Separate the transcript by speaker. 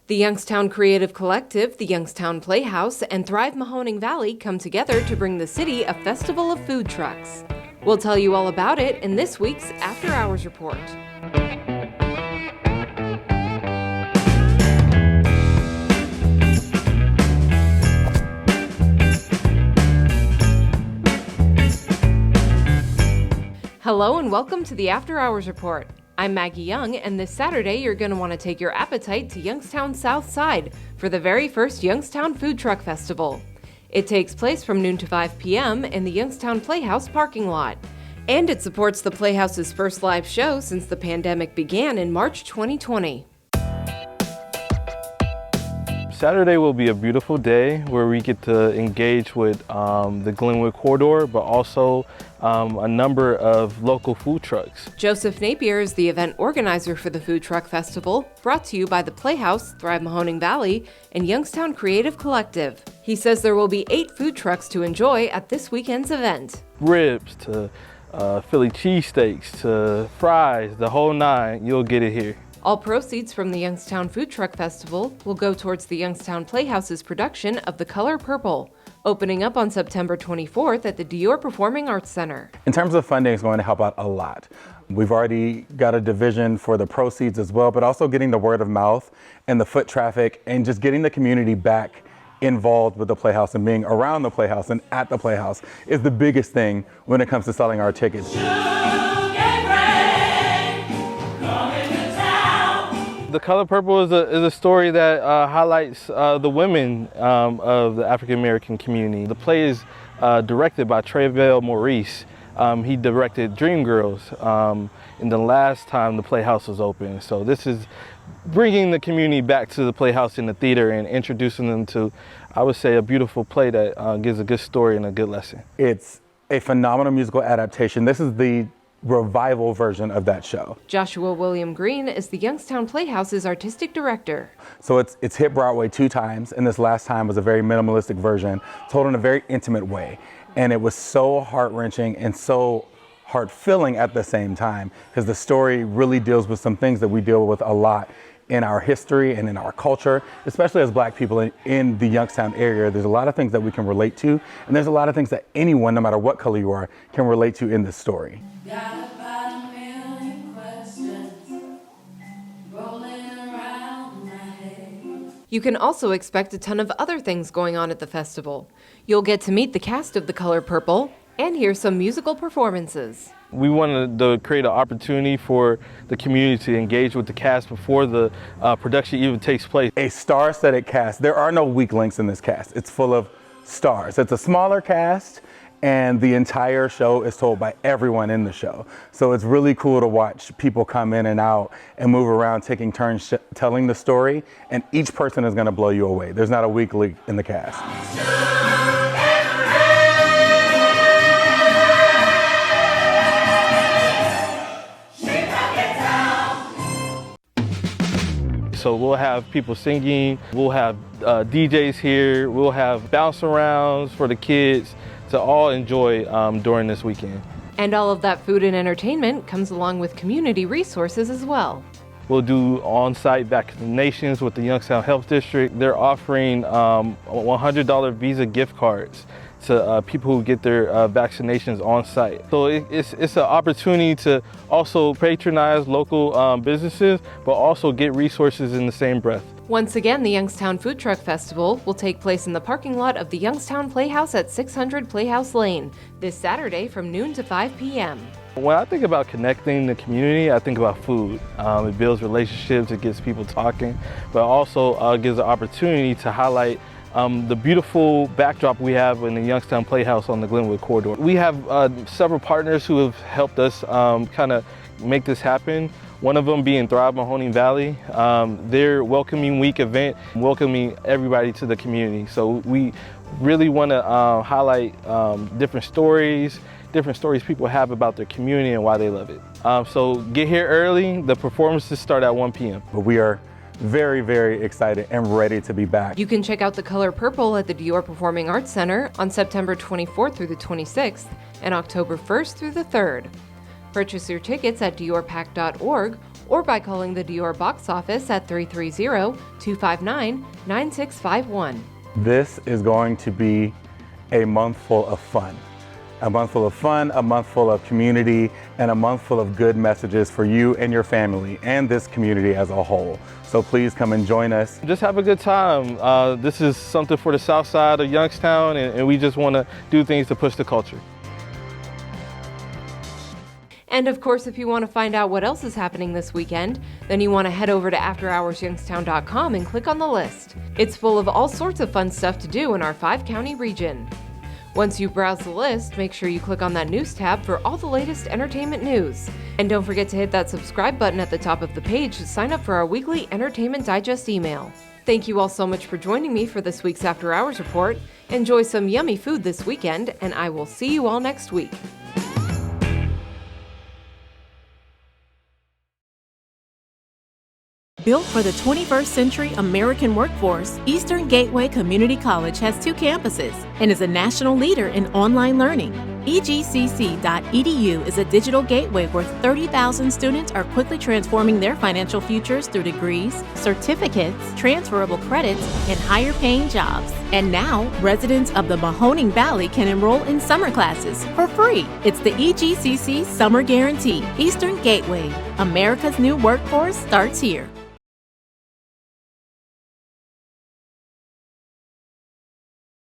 Speaker 1: The Youngstown Creative Collective, the Youngstown Playhouse, and Thrive Mahoning Valley come together to bring the city a festival of food trucks. We'll tell you all about it in this week's After Hours Report. Hello and welcome to the After Hours Report. I'm Maggie Young, and this Saturday you're going to want to take your appetite to Youngstown's South Side for the very first Youngstown Food Truck Festival. It takes place from noon to 5 p.m. in the Youngstown Playhouse parking lot. And it supports the Playhouse's first live show since the pandemic began in March 2020.
Speaker 2: Saturday will be a beautiful day where we get to engage with the Glenwood corridor, but also a number of local food trucks.
Speaker 1: Joseph Napier is the event organizer for the Food Truck Festival, brought to you by the Playhouse, Thrive Mahoning Valley, and Youngstown Creative Collective. He says there will be 8 food trucks to enjoy at this weekend's event.
Speaker 2: Ribs to Philly cheesesteaks to fries, the whole nine, you'll get it here.
Speaker 1: All proceeds from the Youngstown Food Truck Festival will go towards the Youngstown Playhouse's production of The Color Purple, opening up on September 24th at the Dior Performing Arts Center.
Speaker 3: In terms of funding, it's going to help out a lot. We've already got a division for the proceeds as well, but also getting the word of mouth and the foot traffic and just getting the community back involved with the Playhouse and being around the Playhouse and at the Playhouse is the biggest thing when it comes to selling our tickets.
Speaker 2: The Color Purple is a story that highlights the women of the African American community. The play is directed by Trayvell Maurice. He directed Dreamgirls in the last time the Playhouse was open. So this is bringing the community back to the Playhouse in the theater and introducing them to, I would say, a beautiful play that gives a good story and a good lesson. It's
Speaker 3: a phenomenal musical adaptation. This is the revival version of that show.
Speaker 1: Joshua William Green is the Youngstown Playhouse's artistic director.
Speaker 3: So it's hit Broadway 2 times, and this last time was a very minimalistic version, told in a very intimate way. And it was so heart-wrenching and so heart-filling at the same time, because the story really deals with some things that we deal with a lot in our history and in our culture, especially as Black people in the Youngstown area. There's a lot of things that we can relate to, and there's a lot of things that anyone, no matter what color you are, can relate to in this story.
Speaker 1: You can also expect a ton of other things going on at the festival. You'll get to meet the cast of The Color Purple and hear some musical performances.
Speaker 2: We wanted to create an opportunity for the community to engage with the cast before the production even takes place.
Speaker 3: A star-studded cast. There are no weak links in this cast. It's full of stars. It's a smaller cast, and the entire show is told by everyone in the show. So it's really cool to watch people come in and out and move around, taking turns telling the story, and each person is going to blow you away. There's not a weak link in the cast.
Speaker 2: So we'll have people singing, we'll have DJs here, we'll have bounce arounds for the kids to all enjoy during this weekend.
Speaker 1: And all of that food and entertainment comes along with community resources as well.
Speaker 2: We'll do on-site vaccinations with the Youngstown Health District. They're offering $100 Visa gift cards to people who get their vaccinations on site. So it's an opportunity to also patronize local businesses, but also get resources in the same breath.
Speaker 1: Once again, the Youngstown Food Truck Festival will take place in the parking lot of the Youngstown Playhouse at 600 Playhouse Lane this Saturday from noon to 5 p.m.
Speaker 2: When I think about connecting the community, I think about food. It builds relationships, it gets people talking, but also gives an opportunity to highlight the beautiful backdrop we have in the Youngstown Playhouse on the Glenwood corridor. We have several partners who have helped us kind of make this happen. One of them being Thrive Mahoning Valley. Their Welcoming Week event, welcoming everybody to the community. So we really want to highlight different stories people have about their community and why they love it. So get here early. The performances start at 1 p.m.
Speaker 3: But we are very, very excited and ready to be back.
Speaker 1: You can check out The Color Purple at the Dior Performing Arts Center on September 24th through the 26th and October 1st through the 3rd. Purchase your tickets at diorpack.org or by calling the Dior box office at 330-259-9651.
Speaker 3: This is going to be a month full of fun. A month full of fun, a month full of community, and a month full of good messages for you and your family and this community as a whole. So please come and join us.
Speaker 2: Just have a good time. This is something for the south side of Youngstown, and we just want to do things to push the culture.
Speaker 1: And of course, if you want to find out what else is happening this weekend, then you want to head over to afterhoursyoungstown.com and click on the list. It's full of all sorts of fun stuff to do in our 5-county region. Once you browse the list, make sure you click on that news tab for all the latest entertainment news. And don't forget to hit that subscribe button at the top of the page to sign up for our weekly Entertainment Digest email. Thank you all so much for joining me for this week's After Hours Report. Enjoy some yummy food this weekend, and I will see you all next week.
Speaker 4: Built for the 21st century American workforce, Eastern Gateway Community College has 2 campuses and is a national leader in online learning. EGCC.edu is a digital gateway where 30,000 students are quickly transforming their financial futures through degrees, certificates, transferable credits, and higher-paying jobs. And now, residents of the Mahoning Valley can enroll in summer classes for free. It's the EGCC Summer Guarantee. Eastern Gateway. America's new workforce starts here.